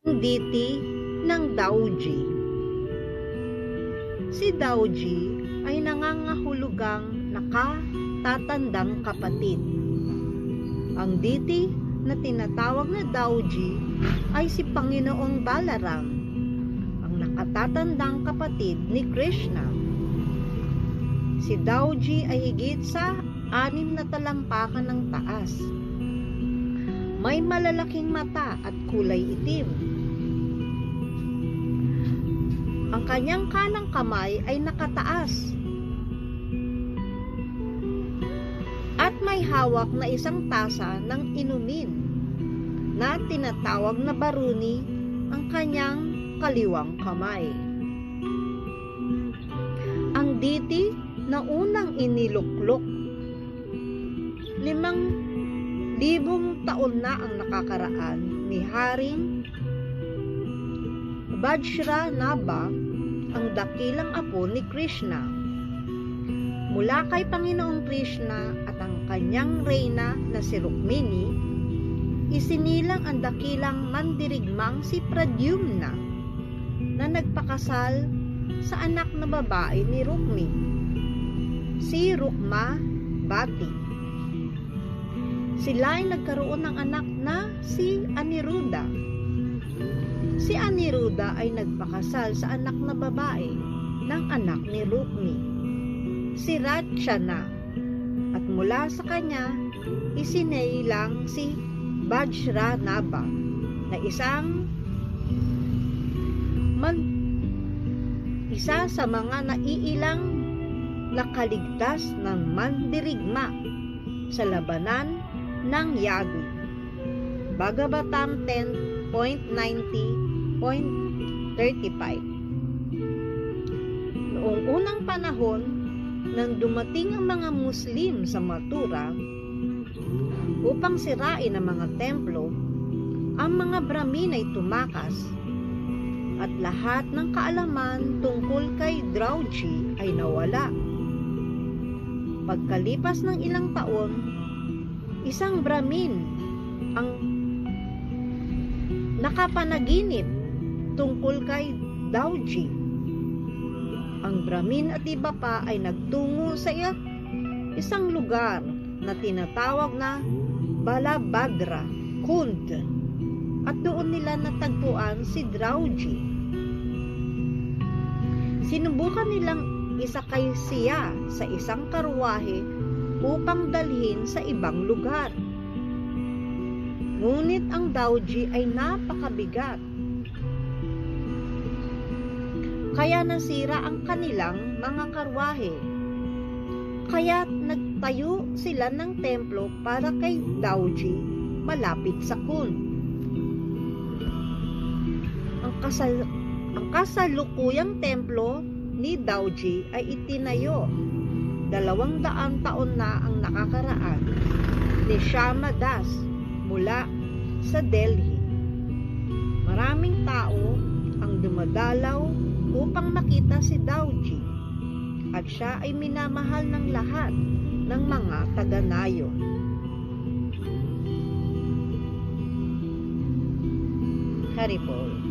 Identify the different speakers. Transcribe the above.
Speaker 1: Deity ng Daoji. Si Daoji ay nangangahulugang nakatatandang kapatid. Ang deity na tinatawag na Daoji ay si Panginoong Balaram, ang nakatatandang kapatid ni Krishna. Si Daoji ay higit sa 6 na talampakan ng taas. May malalaking mata at kulay itim. Ang kanyang kanang kamay ay nakataas at may hawak na isang tasa ng inumin na tinatawag na baruni ang kanyang kaliwang kamay. Ang deity na unang iniluklok, 5,000 taon na ang nakakaraan ni Haring Vajranabha, ang dakilang apo ni Krishna. Mula kay Panginoong Krishna at ang kanyang reyna na si Rukmini, isinilang ang dakilang mandirigmang si Pradyumna na nagpakasal sa anak na babae ni Rukmi, si Rukmabati. Sila ay nagkaroon ng anak na si Aniruddha. Si Aniruddha ay nagpakasal sa anak na babae ng anak ni Rukmi, si Ratchana, at mula sa kanya isinilang si Vajranabha na isa sa mga naiilang nakaligtas ng mandirigma sa labanan ng Yadu. Bhagavatam 10.90.35. Noong unang panahon, nang dumating ang mga Muslim sa Mathura upang sirain ang mga templo, ang mga Brahmin ay tumakas at lahat ng kaalaman tungkol kay Daoji ay nawala. Pagkalipas ng ilang taon, isang Brahmin ang nakapanaginip tungkol kay Daoji. Ang Brahmin at iba pa ay nagtungo sa isang lugar na tinatawag na Balabhadra Kund, at doon nila natagpuan si Daoji. Sinubukan nilang isakay siya sa isang karwahe upang dalhin sa ibang lugar. Ngunit ang Daoji ay napakabigat, kaya nasira ang kanilang mga karwahe. Kaya nagtayo sila ng templo para kay Daoji malapit sa Kund. Ang kasalukuyang templo ni Daoji ay itinayo 200 taon na ang nakakaraan ni Shama Das mula sa Delhi. Maraming tao ang dumadalaw upang makita si Daoji, at siya ay minamahal ng lahat ng mga taga-nayon. Haribol.